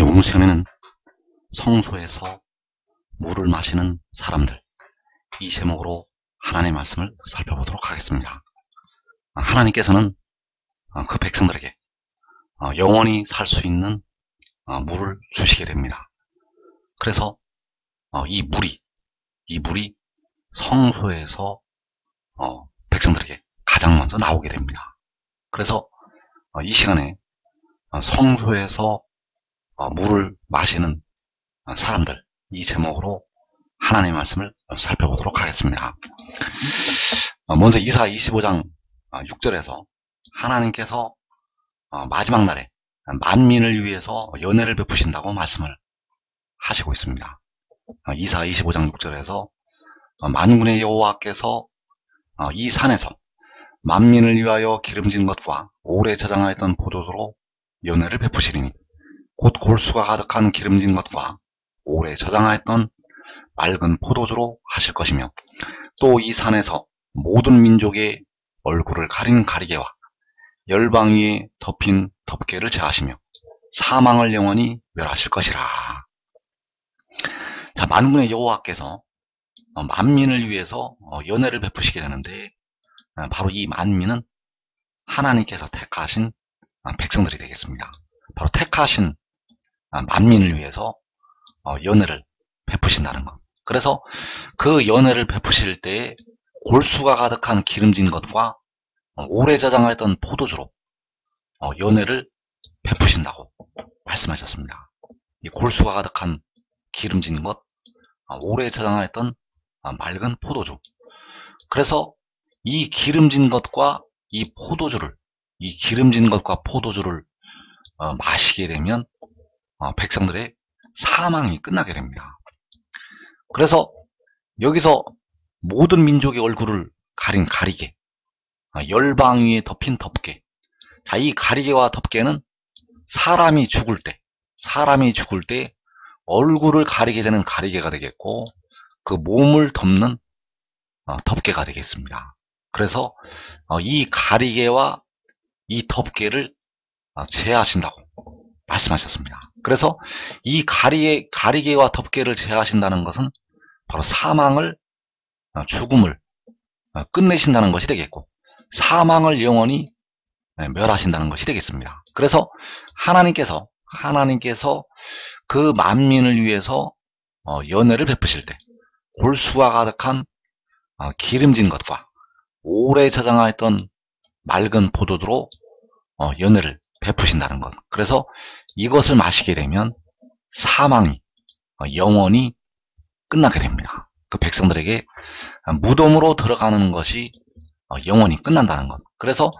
오늘 시간에는 성소에서 물을 마시는 사람들, 이 제목으로 하나님의 말씀을 살펴보도록 하겠습니다. 하나님께서는 그 백성들에게 영원히 살 수 있는 물을 주시게 됩니다. 그래서 이 물이 성소에서 백성들에게 가장 먼저 나오게 됩니다. 그래서 이 시간에 성소에서 물을 마시는 사람들, 이 제목으로 하나님의 말씀을 살펴보도록 하겠습니다. 먼저 이사 25장 6절에서 하나님께서 마지막 날에 만민을 위해서 연회를 베푸신다고 말씀을 하시고 있습니다. 이사 25장 6절에서 만군의 여호와께서 이 산에서 만민을 위하여 기름진 것과 오래 저장하였던 포도주로 연회를 베푸시리니 곧 골수가 가득한 기름진 것과 오래 저장하였던 맑은 포도주로 하실 것이며, 또 이 산에서 모든 민족의 얼굴을 가린 가리개와 열방 위에 덮인 덮개를 제하시며 사망을 영원히 멸하실 것이라. 자, 만군의 여호와께서 만민을 위해서 연회를 베푸시게 되는데, 바로 이 만민은 하나님께서 택하신 백성들이 되겠습니다. 바로 택하신 만민을 위해서 연회를 베푸신다는 것. 그래서 그 연회를 베푸실 때에 골수가 가득한 기름진 것과 오래 저장하였던 포도주로 연회를 베푸신다고 말씀하셨습니다. 이 골수가 가득한 기름진 것, 오래 저장하였던 맑은 포도주. 그래서 이 기름진 것과 이 포도주를, 이 기름진 것과 포도주를 마시게 되면 백성들의 사망이 끝나게 됩니다. 그래서 여기서 모든 민족의 얼굴을 가린 가리개, 열방 위에 덮인 덮개. 자, 이 가리개와 덮개는 사람이 죽을 때 얼굴을 가리게 되는 가리개가 되겠고, 그 몸을 덮는 덮개가 되겠습니다. 그래서 이 가리개와 이 덮개를 제하신다고 말씀하셨습니다. 그래서 이 가리개와 덮개를 제하신다는 것은 바로 사망을, 죽음을 끝내신다는 것이 되겠고, 사망을 영원히 멸하신다는 것이 되겠습니다. 그래서 하나님께서 그 만민을 위해서 연회를 베푸실 때 골수가 가득한 기름진 것과 오래 저장하였던 맑은 포도주로 연회를 베푸신다는 것. 그래서 이것을 마시게 되면 사망이 영원히 끝나게 됩니다. 그 백성들에게 무덤으로 들어가는 것이 영원히 끝난다는 것. 그래서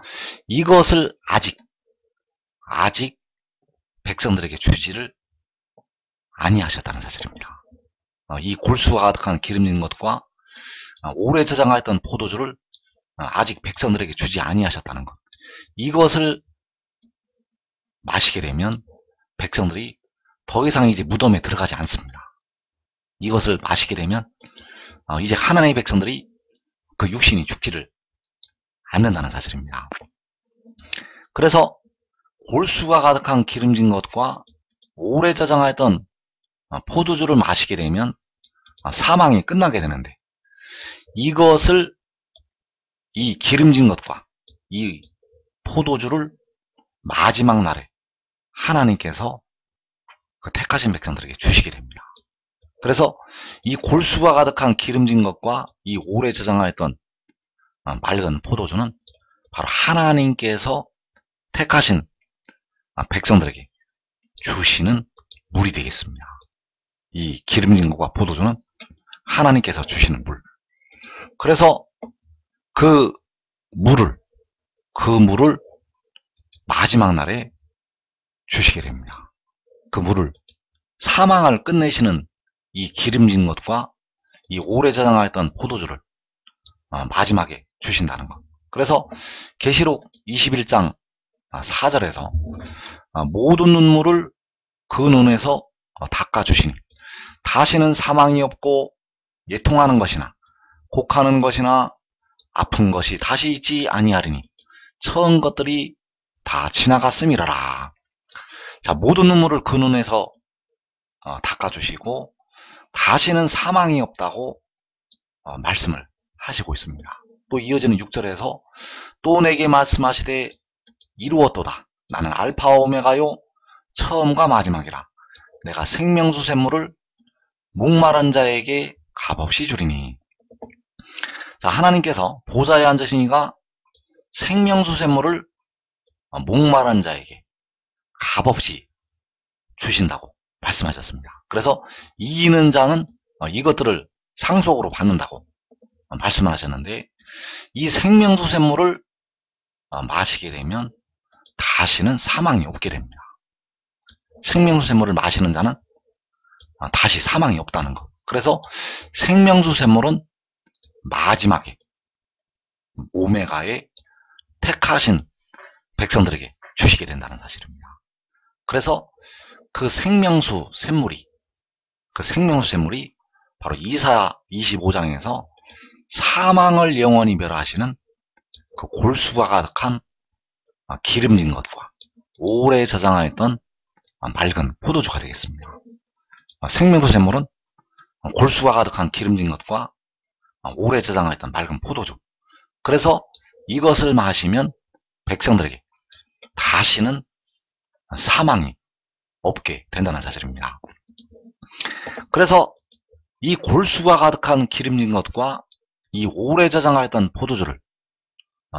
이것을 아직 백성들에게 주지를 아니하셨다는 사실입니다. 이 골수가 가득한 기름진 것과 오래 저장하였던 포도주를 아직 백성들에게 주지 아니하셨다는 것. 이것을 마시게 되면 백성들이 더 이상 이제 무덤에 들어가지 않습니다. 이것을 마시게 되면 이제 하나님의 백성들이 그 육신이 죽지를 않는다는 사실입니다. 그래서 골수가 가득한 기름진 것과 오래 저장하였던 포도주를 마시게 되면 사망이 끝나게 되는데, 이것을, 이 기름진 것과 이 포도주를 마지막 날에 하나님께서 그 택하신 백성들에게 주시게 됩니다. 그래서 이 골수가 가득한 기름진 것과 이 오래 저장하였던 맑은 포도주는 바로 하나님께서 택하신 백성들에게 주시는 물이 되겠습니다. 이 기름진 것과 포도주는 하나님께서 주시는 물. 그래서 그 물을 마지막 날에 주시게 됩니다. 그 물을, 사망을 끝내시는 이 기름진 것과 이 오래 저장하였던 포도주를 마지막에 주신다는 것. 그래서 계시록 21장 4절에서 모든 눈물을 그 눈에서 닦아주시니 다시는 사망이 없고 예통하는 것이나 곡하는 것이나 아픈 것이 다시 있지 아니하리니 처음 것들이 다 지나갔음이라라. 자, 모든 눈물을 그 눈에서 닦아주시고 다시는 사망이 없다고 말씀을 하시고 있습니다. 또 이어지는 6절에서 또 내게 말씀하시되 이루었도다. 나는 알파와 오메가요 처음과 마지막이라. 내가 생명수 샘물을 목마른 자에게 값없이 주리니. 자, 하나님께서 보좌에 앉으시니가 생명수 샘물을 목마른 자에게 값없이 주신다고 말씀하셨습니다. 그래서 이기는 자는 이것들을 상속으로 받는다고 말씀을 하셨는데, 이 생명수 샘물을 마시게 되면 다시는 사망이 없게 됩니다. 생명수 샘물을 마시는 자는 다시 사망이 없다는 것. 그래서 생명수 샘물은 마지막에 오메가에 택하신 백성들에게 주시게 된다는 사실입니다. 그래서 그 생명수 샘물이 바로 이사야 25장에서 사망을 영원히 멸하시는 그 골수가 가득한 기름진 것과 오래 저장하였던 맑은 포도주가 되겠습니다. 생명수 샘물은 골수가 가득한 기름진 것과 오래 저장하였던 맑은 포도주. 그래서 이것을 마시면 백성들에게 다시는 사망이 없게 된다는 사실입니다. 그래서 이 골수가 가득한 기름진 것과 이 오래 저장하였던 포도주를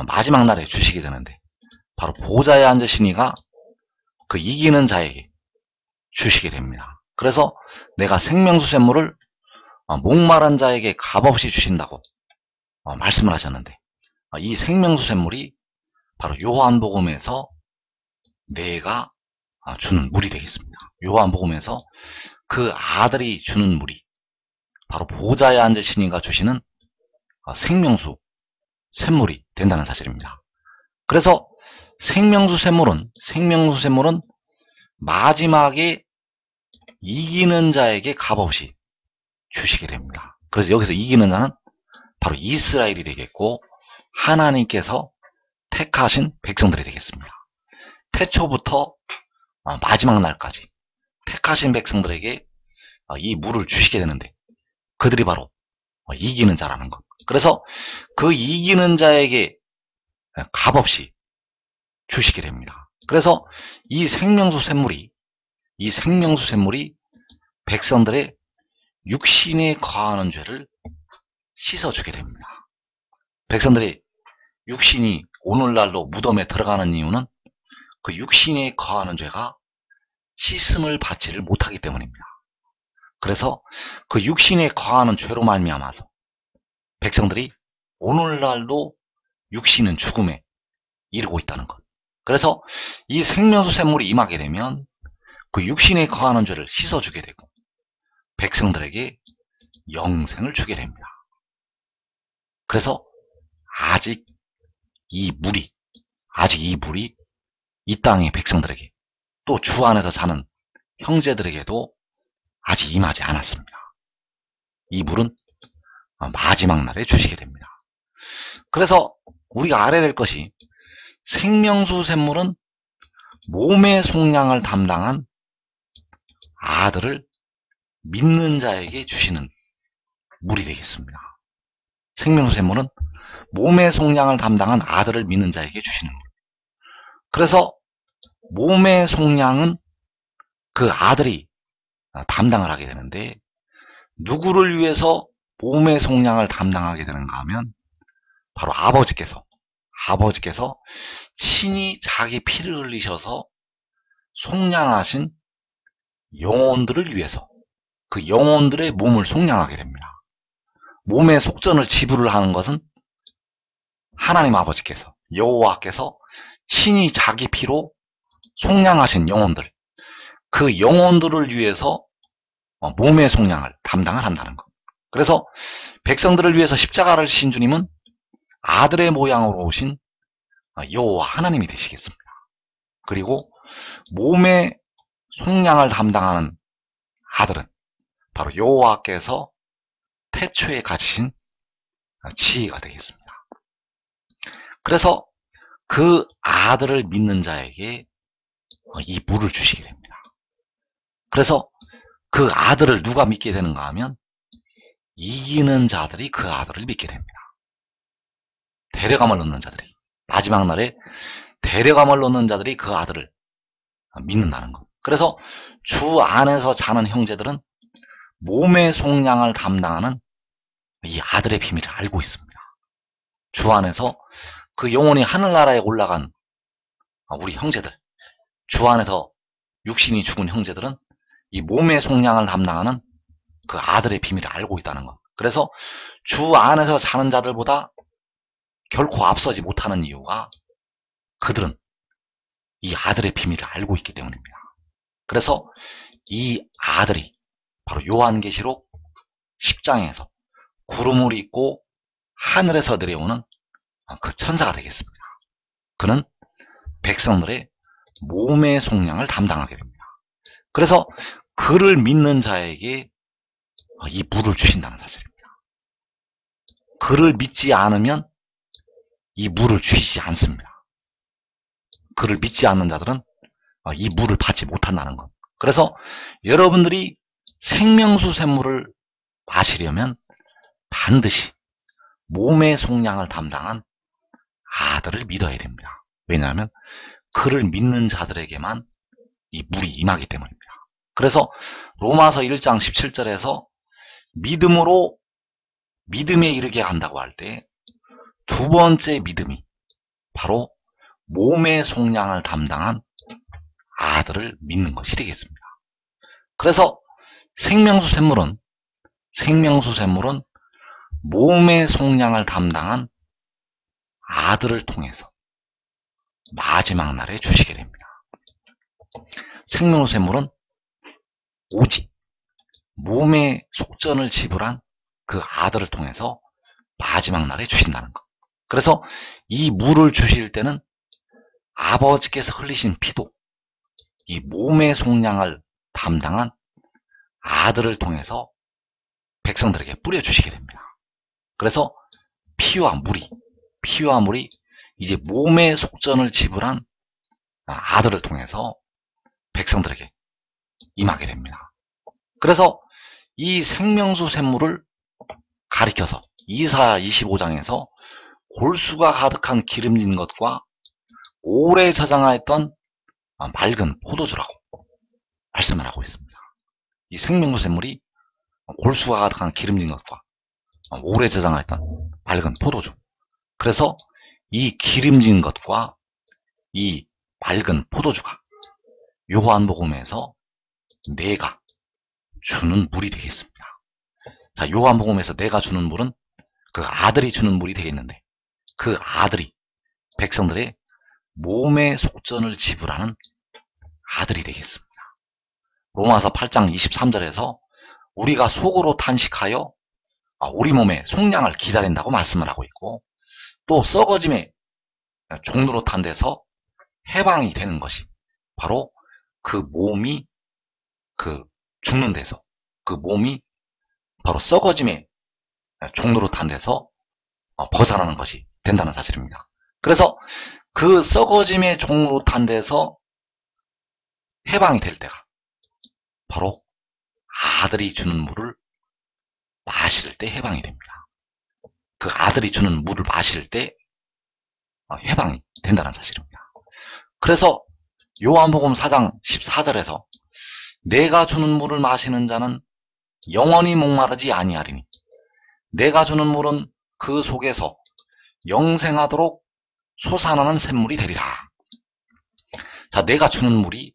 마지막 날에 주시게 되는데, 바로 보좌에 앉으시니가 그 이기는 자에게 주시게 됩니다. 그래서 내가 생명수 샘물을 목마른 자에게 값없이 주신다고 말씀을 하셨는데, 이 생명수 샘물이 바로 요한복음에서 내가 주는 물이 되겠습니다. 요한복음에서 그 아들이 주는 물이 바로 보좌에 앉으시니가 주시는 생명수 샘물이 된다는 사실입니다. 그래서 생명수 샘물은 마지막에 이기는 자에게 값없이 주시게 됩니다. 그래서 여기서 이기는 자는 바로 이스라엘이 되겠고, 하나님께서 택하신 백성들이 되겠습니다. 태초부터 마지막 날까지 택하신 백성들에게 이 물을 주시게 되는데, 그들이 바로 이기는 자라는 것. 그래서 그 이기는 자에게 값없이 주시게 됩니다. 그래서 이 생명수 샘물이 백성들의 육신에 거하는 죄를 씻어주게 됩니다. 백성들의 육신이 오늘날로 무덤에 들어가는 이유는 그 육신에 거하는 죄가 씻음을 받지를 못하기 때문입니다. 그래서 그 육신에 거하는 죄로 말미암아서 백성들이 오늘날도 육신은 죽음에 이르고 있다는 것. 그래서 이 생명수 샘물이 임하게 되면 그 육신에 거하는 죄를 씻어주게 되고 백성들에게 영생을 주게 됩니다. 그래서 아직 이 물이 이 땅의 백성들에게, 또 주 안에서 사는 형제들에게도 아직 임하지 않았습니다. 이 물은 마지막 날에 주시게 됩니다. 그래서 우리가 알아야 될 것이, 생명수 샘물은 몸의 속량을 담당한 아들을 믿는 자에게 주시는 물이 되겠습니다. 생명수 샘물은 몸의 속량을 담당한 아들을 믿는 자에게 주시는 물. 그래서 몸의 속량은 그 아들이 담당을 하게 되는데, 누구를 위해서 몸의 속량을 담당하게 되는가 하면 바로 아버지께서 친히 자기 피를 흘리셔서 속량하신 영혼들을 위해서 그 영혼들의 몸을 속량하게 됩니다. 몸의 속전을 지불을 하는 것은 하나님 아버지께서, 여호와께서 친히 자기 피로 속량하신 영혼들, 그 영혼들을 위해서 몸의 속량을 담당을 한다는 것. 그래서 백성들을 위해서 십자가를 지신 주님은 아들의 모양으로 오신 여호와 하나님이 되시겠습니다. 그리고 몸의 속량을 담당하는 아들은 바로 여호와께서 태초에 가지신 지혜가 되겠습니다. 그래서 그 아들을 믿는 자에게 이 물을 주시게 됩니다. 그래서 그 아들을 누가 믿게 되는가 하면 이기는 자들이 그 아들을 믿게 됩니다. 데려감을 얻는 자들이, 마지막 날에 데려감을 얻는 자들이 그 아들을 믿는다는 것. 그래서 주 안에서 자는 형제들은 몸의 속량을 담당하는 이 아들의 비밀을 알고 있습니다. 주 안에서 그 영혼이 하늘나라에 올라간 우리 형제들, 주 안에서 육신이 죽은 형제들은 이 몸의 속량을 담당하는 그 아들의 비밀을 알고 있다는 것. 그래서 주 안에서 사는 자들보다 결코 앞서지 못하는 이유가 그들은 이 아들의 비밀을 알고 있기 때문입니다. 그래서 이 아들이 바로 요한계시록 10장에서 구름을 입고 하늘에서 내려오는 그 천사가 되겠습니다. 그는 백성들의 몸의 속량을 담당하게 됩니다. 그래서 그를 믿는 자에게 이 물을 주신다는 사실입니다. 그를 믿지 않으면 이 물을 주시지 않습니다. 그를 믿지 않는 자들은 이 물을 받지 못한다는 것. 그래서 여러분들이 생명수 샘물을 마시려면 반드시 몸의 속량을 담당한 아들을 믿어야 됩니다. 왜냐하면 그를 믿는 자들에게만 이 물이 임하기 때문입니다. 그래서 로마서 1장 17절에서 믿음으로 믿음에 이르게 한다고 할 때 두 번째 믿음이 바로 몸의 속량을 담당한 아들을 믿는 것이 되겠습니다. 그래서 생명수 샘물은 몸의 속량을 담당한 아들을 통해서 마지막 날에 주시게 됩니다. 생명수 샘물은 오직 몸의 속전을 지불한 그 아들을 통해서 마지막 날에 주신다는 것. 그래서 이 물을 주실 때는 아버지께서 흘리신 피도 이 몸의 속량을 담당한 아들을 통해서 백성들에게 뿌려주시게 됩니다. 그래서 피와 물이 이제 몸의 속전을 지불한 아들을 통해서 백성들에게 임하게 됩니다. 그래서 이 생명수 샘물을 가리켜서 이사야 25장에서 골수가 가득한 기름진 것과 오래 저장하였던 맑은 포도주라고 말씀을 하고 있습니다. 이 생명수 샘물이 골수가 가득한 기름진 것과 오래 저장하였던 맑은 포도주. 그래서 이 기름진 것과 이 맑은 포도주가 요한복음에서 내가 주는 물이 되겠습니다. 자, 요한복음에서 내가 주는 물은 그 아들이 주는 물이 되겠는데 그 아들이 백성들의 몸의 속전을 지불하는 아들이 되겠습니다. 로마서 8장 23절에서 우리가 속으로 탄식하여 우리 몸의 속량을 기다린다고 말씀을 하고 있고 또 썩어짐의 종로로 탄 데서 해방이 되는 것이 바로 그 몸이 죽는 데서 그 몸이 바로 썩어짐의 종로로 탄 데서 벗어나는 것이 된다는 사실입니다. 그래서 그 썩어짐의 종로로 탄 데서 해방이 될 때가 바로 아들이 주는 물을 마실 때 해방이 됩니다. 그 아들이 주는 물을 마실 때 해방이 된다는 사실입니다. 그래서 요한복음 4장 14절에서 내가 주는 물을 마시는 자는 영원히 목마르지 아니하리니 내가 주는 물은 그 속에서 영생하도록 솟아나는 샘물이 되리라. 자, 내가 주는 물이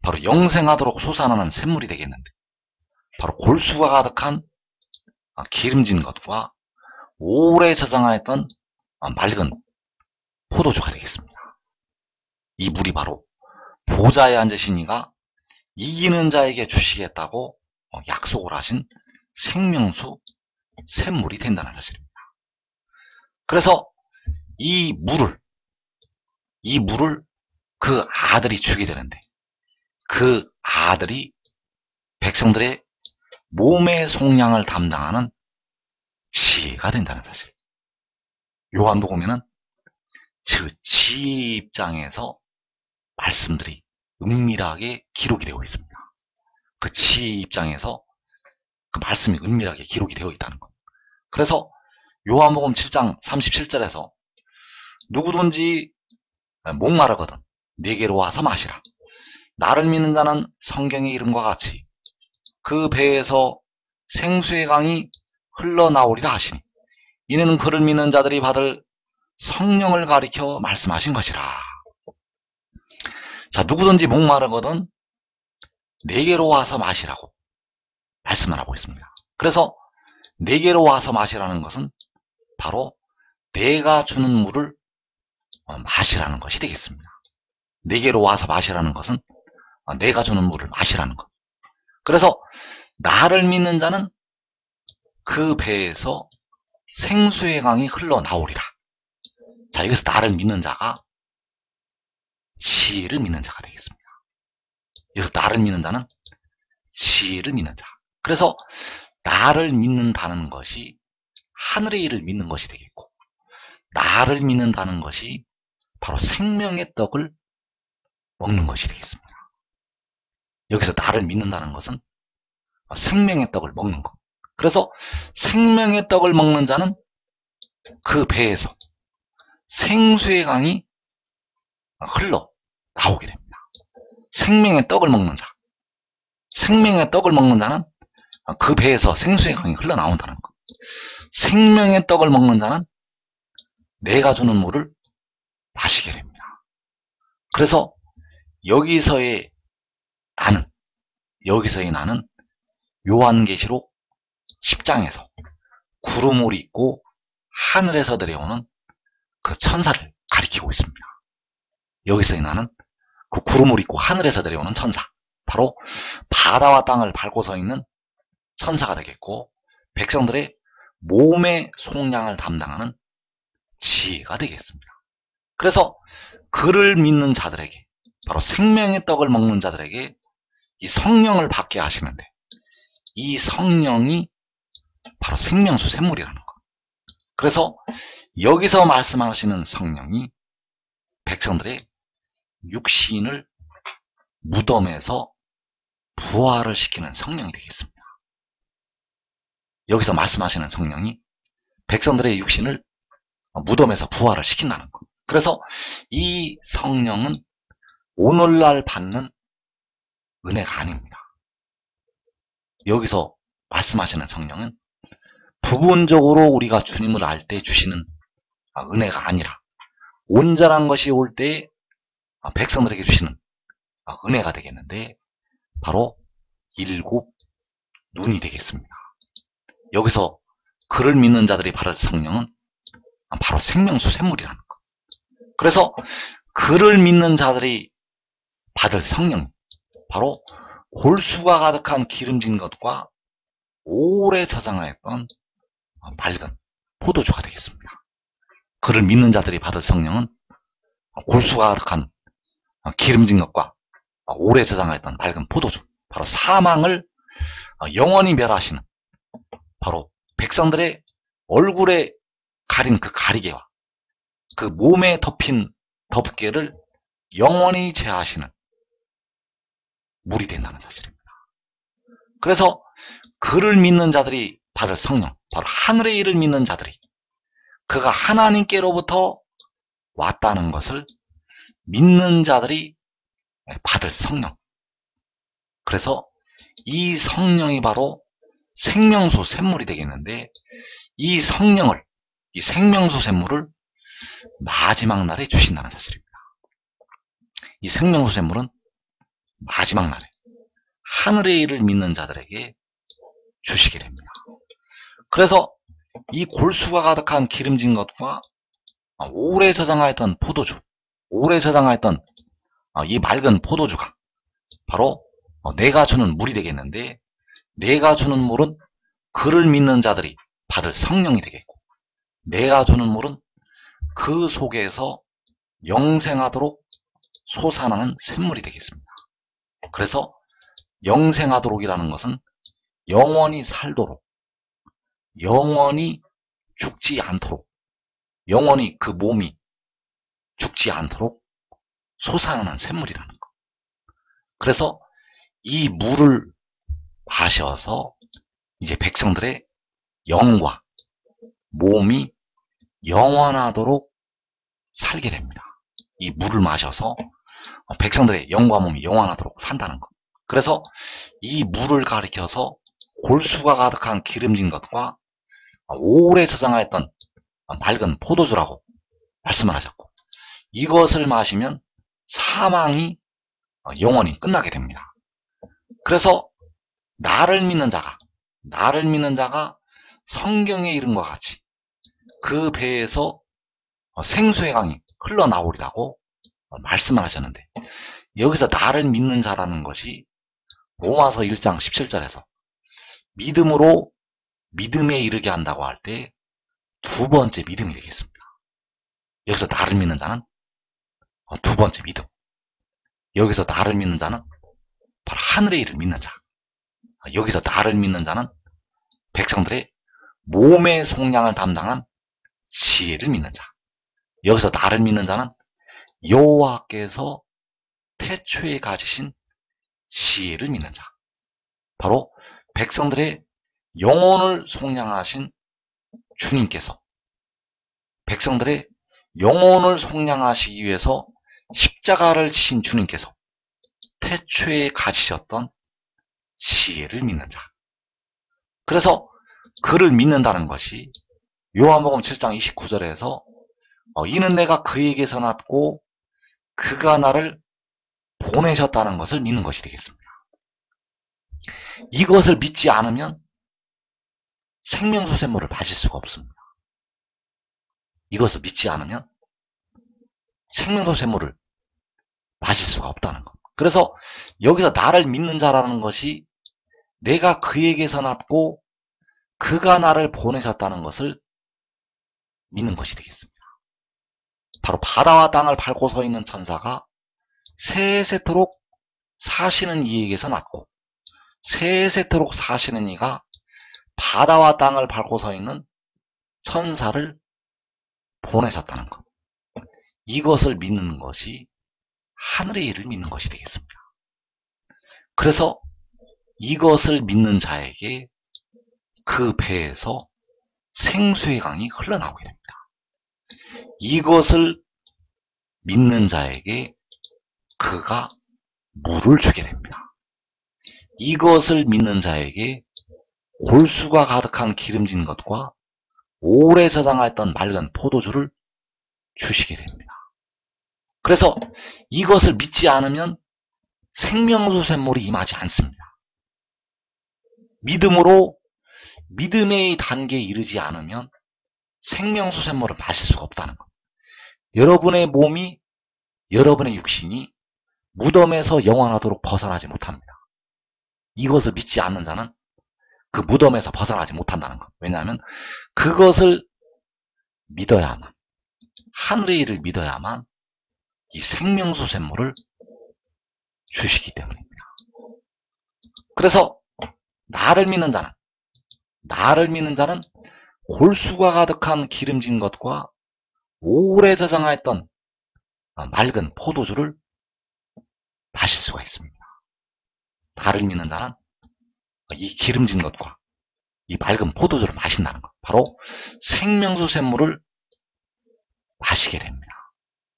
바로 영생하도록 솟아나는 샘물이 되겠는데 바로 골수가 가득한 기름진 것과 오래 저장하였던 맑은 포도주가 되겠습니다. 이 물이 바로 보좌에 앉으신 이가 이기는 자에게 주시겠다고 약속을 하신 생명수 샘물이 된다는 사실입니다. 그래서 이 물을 그 아들이 주게 되는데 그 아들이 백성들의 몸의 속량을 담당하는 지혜가 된다는 사실. 요한복음에는 그 지혜 입장에서 말씀들이 은밀하게 기록이 되어 있습니다. 그 지 입장에서 그 말씀이 은밀하게 기록이 되어 있다는 것. 그래서 요한복음 7장 37절에서 누구든지 목마르거든 내게로 와서 마시라. 나를 믿는 자는 성경의 이름과 같이 그 배에서 생수의 강이 흘러나오리라 하시니 이는 그를 믿는 자들이 받을 성령을 가리켜 말씀하신 것이라. 자, 누구든지 목마르거든 내게로 와서 마시라고 말씀을 하고 있습니다. 그래서 내게로 와서 마시라는 것은 바로 내가 주는 물을 마시라는 것이 되겠습니다. 내게로 와서 마시라는 것은 내가 주는 물을 마시라는 것. 그래서 나를 믿는 자는 그 배에서 생수의 강이 흘러나오리라. 자, 여기서 나를 믿는 자가 지혜를 믿는 자가 되겠습니다. 여기서 나를 믿는 자는 지혜를 믿는 자. 그래서 나를 믿는다는 것이 하늘의 일을 믿는 것이 되겠고, 나를 믿는다는 것이 바로 생명의 떡을 먹는 것이 되겠습니다. 여기서 나를 믿는다는 것은 생명의 떡을 먹는 것. 그래서 생명의 떡을 먹는 자는 그 배에서 생수의 강이 흘러나오게 됩니다. 생명의 떡을 먹는 자. 생명의 떡을 먹는 자는 그 배에서 생수의 강이 흘러나온다는 것. 생명의 떡을 먹는 자는 내가 주는 물을 마시게 됩니다. 그래서 여기서의 나는 요한계시록 10장에서 구름을 입고 하늘에서 내려오는 그 천사를 가리키고 있습니다. 여기서의 나는 그 구름을 입고 하늘에서 내려오는 천사, 바로 바다와 땅을 밟고 서 있는 천사가 되겠고, 백성들의 몸의 속량을 담당하는 지혜가 되겠습니다. 그래서 그를 믿는 자들에게, 바로 생명의 떡을 먹는 자들에게 이 성령을 받게 하시는데, 이 성령이 바로 생명수 샘물이라는 것. 그래서 여기서 말씀하시는 성령이 백성들의 육신을 무덤에서 부활을 시키는 성령이 되겠습니다. 여기서 말씀하시는 성령이 백성들의 육신을 무덤에서 부활을 시킨다는 것. 그래서 이 성령은 오늘날 받는 은혜가 아닙니다. 여기서 말씀하시는 성령은 부분적으로 우리가 주님을 알 때 주시는 은혜가 아니라 온전한 것이 올 때 백성들에게 주시는 은혜가 되겠는데, 바로 일곱 눈이 되겠습니다. 여기서 그를 믿는 자들이 받을 성령은 바로 생명수 샘물이라는 것. 그래서 그를 믿는 자들이 받을 성령이 바로 골수가 가득한 기름진 것과 오래 저장하였던 맑은 포도주가 되겠습니다. 그를 믿는 자들이 받을 성령은 골수가 가득한 기름진 것과 오래 저장하였던 맑은 포도주, 바로 사망을 영원히 멸하시는, 바로 백성들의 얼굴에 가린 그 가리개와 그 몸에 덮인 덮개를 영원히 제하시는 물이 된다는 사실입니다. 그래서 그를 믿는 자들이 받을 성령, 바로 하늘의 일을 믿는 자들이 그가 하나님께로부터 왔다는 것을 믿는 자들이 받을 성령. 그래서 이 성령이 바로 생명수 샘물이 되겠는데, 이 성령을, 이 생명수 샘물을 마지막 날에 주신다는 사실입니다. 이 생명수 샘물은 마지막 날에 하늘의 일을 믿는 자들에게 주시게 됩니다. 그래서 이 골수가 가득한 기름진 것과 오래 저장하였던 포도주, 오래 저장하였던 이 맑은 포도주가 바로 내가 주는 물이 되겠는데, 내가 주는 물은 그를 믿는 자들이 받을 성령이 되겠고, 내가 주는 물은 그 속에서 영생하도록 솟아나는 샘물이 되겠습니다. 그래서 영생하도록이라는 것은 영원히 살도록, 영원히 죽지 않도록, 영원히 그 몸이 죽지 않도록 솟아나는 샘물이라는 거. 그래서 이 물을 마셔서 이제 백성들의 영과 몸이 영원하도록 살게 됩니다. 이 물을 마셔서 백성들의 영과 몸이 영원하도록 산다는 것. 그래서 이 물을 가리켜서 골수가 가득한 기름진 것과 오래 저장하였던 맑은 포도주라고 말씀을 하셨고, 이것을 마시면 사망이 영원히 끝나게 됩니다. 그래서 나를 믿는 자가 성경에 이른 것 같이 그 배에서 생수의 강이 흘러나오리라고 말씀을 하셨는데, 여기서 나를 믿는 자라는 것이 로마서 1장 17절에서 믿음으로 믿음에 이르게 한다고 할 때 두 번째 믿음이 되겠습니다. 여기서 나를 믿는 자는 두 번째 믿음. 여기서 나를 믿는 자는 바로 하늘의 일을 믿는 자. 여기서 나를 믿는 자는 백성들의 몸의 속량을 담당한 지혜를 믿는 자. 여기서 나를 믿는 자는 여호와께서 태초에 가지신 지혜를 믿는 자. 바로 백성들의 영혼을 속량하신 주님께서 백성들의 영혼을 속량하시기 위해서 십자가를 지신 주님께서 태초에 가지셨던 지혜를 믿는 자. 그래서 그를 믿는다는 것이 요한복음 7장 29절에서 이는 내가 그에게서 났고 그가 나를 보내셨다는 것을 믿는 것이 되겠습니다. 이것을 믿지 않으면 생명수 샘물을 마실 수가 없습니다. 이것을 믿지 않으면 생명수 샘물을 마실 수가 없다는 것. 그래서 여기서 나를 믿는 자라는 것이 내가 그에게서 났고 그가 나를 보내셨다는 것을 믿는 것이 되겠습니다. 바로 바다와 땅을 밟고 서 있는 천사가 세세토록 사시는 이에게서 났고 세세토록 사시는 이가 바다와 땅을 밟고 서 있는 천사를 보내셨다는 것. 이것을 믿는 것이 하늘의 일을 믿는 것이 되겠습니다. 그래서 이것을 믿는 자에게 그 배에서 생수의 강이 흘러나오게 됩니다. 이것을 믿는 자에게 그가 물을 주게 됩니다. 이것을 믿는 자에게 골수가 가득한 기름진 것과 오래 저장하였던 맑은 포도주를 주시게 됩니다. 그래서 이것을 믿지 않으면 생명수 샘물이 임하지 않습니다. 믿음으로 믿음의 단계에 이르지 않으면 생명수 샘물을 마실 수가 없다는 것. 여러분의 몸이, 여러분의 육신이 무덤에서 영원하도록 벗어나지 못합니다. 이것을 믿지 않는 자는 그 무덤에서 벗어나지 못한다는 것. 왜냐하면 그것을 믿어야만, 하늘의 일을 믿어야만 이 생명수 샘물을 주시기 때문입니다. 그래서 나를 믿는 자는 골수가 가득한 기름진 것과 오래 저장하였던 맑은 포도주를 마실 수가 있습니다. 나를 믿는 자는 이 기름진 것과 이 맑은 포도주를 마신다는 것. 바로 생명수 샘물을 마시게 됩니다.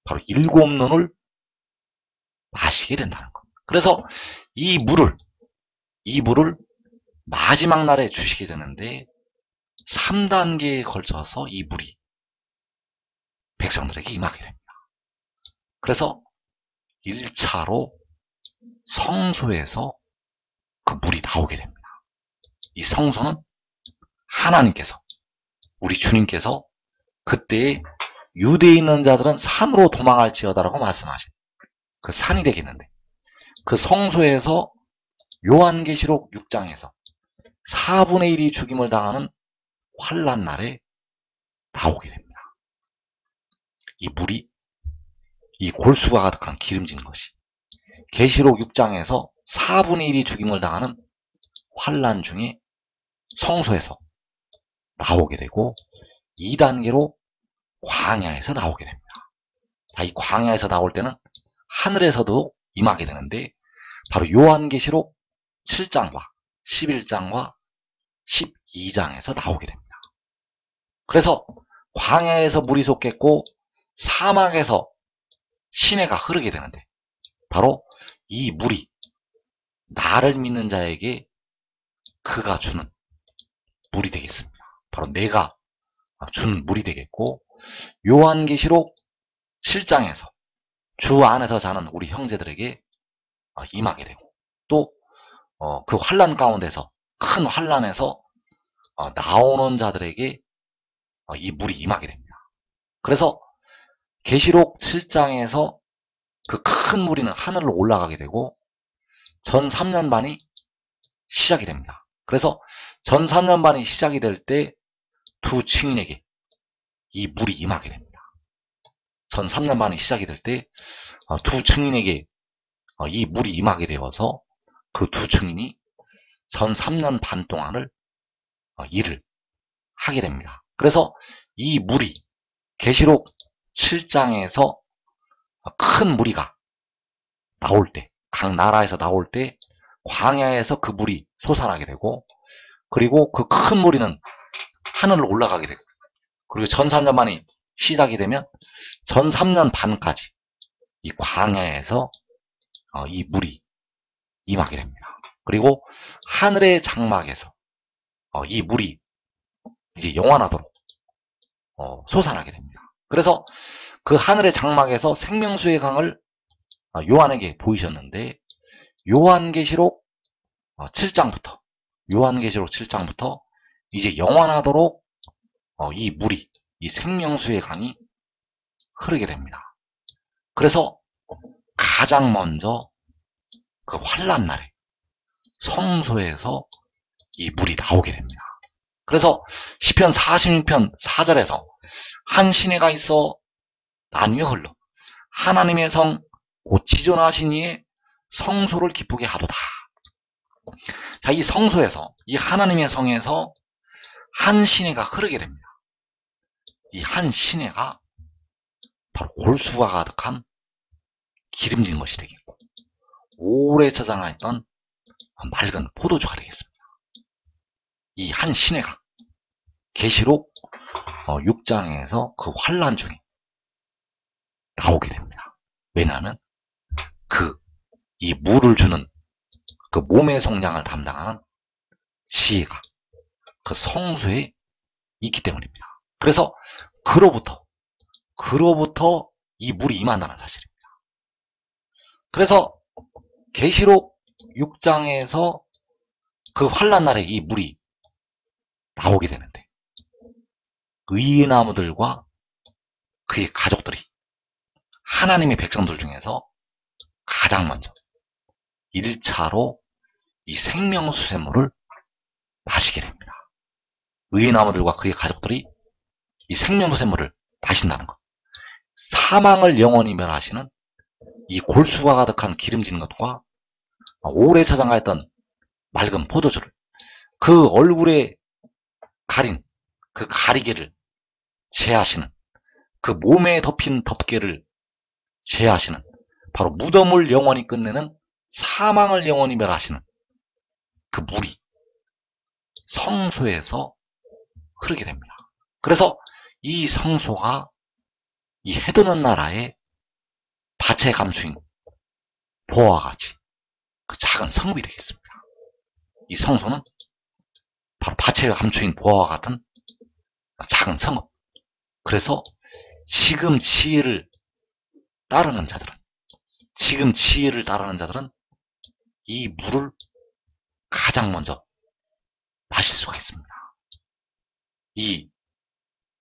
바로 일곱 논을 마시게 된다는 것. 그래서 이 물을 마지막 날에 주시게 되는데 3단계에 걸쳐서 이 물이 백성들에게 임하게 됩니다. 그래서 1차로 성소에서 그 물이 나오게 됩니다. 이 성소는 하나님께서, 우리 주님께서 그때에 유대에 있는 자들은 산으로 도망할지어다라고 말씀하신 그 산이 되겠는데, 그 성소에서 요한계시록 6장에서 4분의 1이 죽임을 당하는 환난 날에 나오게 됩니다. 이 물이, 이 골수가 가득한 기름진 것이 계시록 6장에서 4분의 1이 죽임을 당하는 환난 중에 성소에서 나오게 되고 2단계로 광야에서 나오게 됩니다. 이 광야에서 나올 때는 하늘에서도 임하게 되는데 바로 요한계시록 7장과 11장과 12장에서 나오게 됩니다. 그래서 광야에서 물이 솟겠고 사막에서 시내가 흐르게 되는데 바로 이 물이 나를 믿는 자에게 그가 주는 물이 되겠습니다. 바로 내가 준 물이 되겠고 요한계시록 7장에서 주 안에서 사는 우리 형제들에게 임하게 되고 또 그 환난 가운데서 큰 환난에서 나오는 자들에게 이 물이 임하게 됩니다. 그래서 계시록 7장에서 그 큰 무리는 하늘로 올라가게 되고 전 3년 반이 시작이 됩니다. 그래서 전 3년 반이 시작이 될 때 두 증인에게 이 물이 임하게 됩니다. 전 3년 반이 시작이 될 때 두 증인에게 이 물이 임하게 되어서 그 두 증인이 전 3년 반 동안을 일을 하게 됩니다. 그래서 이 물이 계시록 7장에서 큰 무리가 나올 때, 각 나라에서 나올 때 광야에서 그 물이 솟아나게 되고 그리고 그 큰 무리는 하늘로 올라가게 되고 그리고 전 3년 만이 시작이 되면 전 3년 반까지 이 광야에서 이 물이 임하게 됩니다. 그리고 하늘의 장막에서 이 물이 이제 영원하도록 솟아나게 됩니다. 그래서 그 하늘의 장막에서 생명수의 강을 요한에게 보이셨는데 요한계시록 7장부터 이제 영원하도록 이 물이 이 생명수의 강이 흐르게 됩니다. 그래서 가장 먼저 그 환난 날에 성소에서 이 물이 나오게 됩니다. 그래서 시편 46편 4절에서 한 시내가 있어 나뉘어 흘러 하나님의 성 곧 지존하신 이의 성소를 기쁘게 하도다. 자, 이 성소에서 이 하나님의 성에서 한 시내가 흐르게 됩니다. 이 한 시내가 바로 골수가 가득한 기름진 것이 되겠고 오래 저장하였던 맑은 포도주가 되겠습니다. 이 한 시내가 계시록 6장에서 그 환난 중에 나오게 됩니다. 왜냐하면 이 물을 주는 그 몸의 성량을 담당하는 지혜가 그 성소에 있기 때문입니다. 그래서 그로부터 이 물이 임한다는 사실입니다. 그래서 계시록 6장에서 그 환난 날에 이 물이 나오게 되는데 의의 나무들과 그의 가족들이 하나님의 백성들 중에서 가장 먼저 1차로 이 생명수샘물을 마시게 됩니다. 의의 나무들과 그의 가족들이 이 생명수샘물을 마신다는 것. 사망을 영원히 멸하시는 이 골수가 가득한 기름진 것과 오래 저장하였던 맑은 포도주를 그 얼굴에 가린 그 가리개를 제하시는 그 몸에 덮인 덮개를 제하시는 바로 무덤을 영원히 끝내는 사망을 영원히 멸하시는 그 물이 성소에서 흐르게 됩니다. 그래서 이 성소가 이 해도는 나라의 밭에 감추인 보화와 같이 그 작은 성읍이 되겠습니다. 이 성소는 바로 밭에 감추인 보화와 같은 작은 성읍. 그래서 지금 지혜를 따르는 자들은 이 물을 가장 먼저 마실 수가 있습니다. 이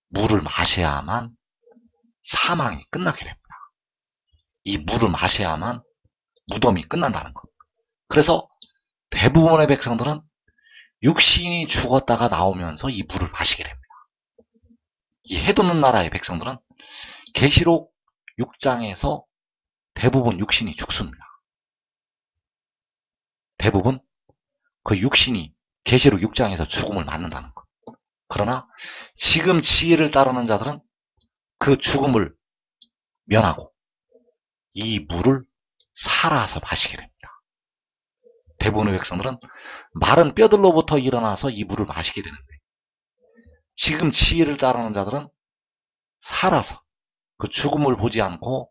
물을 마셔야만 사망이 끝나게 됩니다. 이 물을 마셔야만 무덤이 끝난다는 것. 그래서 대부분의 백성들은 육신이 죽었다가 나오면서 이 물을 마시게 됩니다. 이 해도는 나라의 백성들은 계시록 6장에서 대부분 육신이 죽습니다. 대부분 그 육신이 계시록 6장에서 죽음을 맞는다는 것. 그러나 지금 지혜를 따르는 자들은 그 죽음을 면하고 이 물을 살아서 마시게 됩니다. 대부분의 백성들은 마른 뼈들로부터 일어나서 이 물을 마시게 되는데, 지금 지혜를 따르는 자들은 살아서, 그 죽음을 보지 않고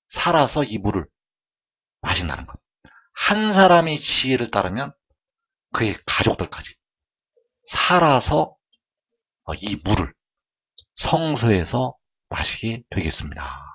살아서 이 물을 마신다는 것. 한 사람이 지혜를 따르면 그의 가족들까지 살아서 이 물을 성소에서 마시게 되겠습니다.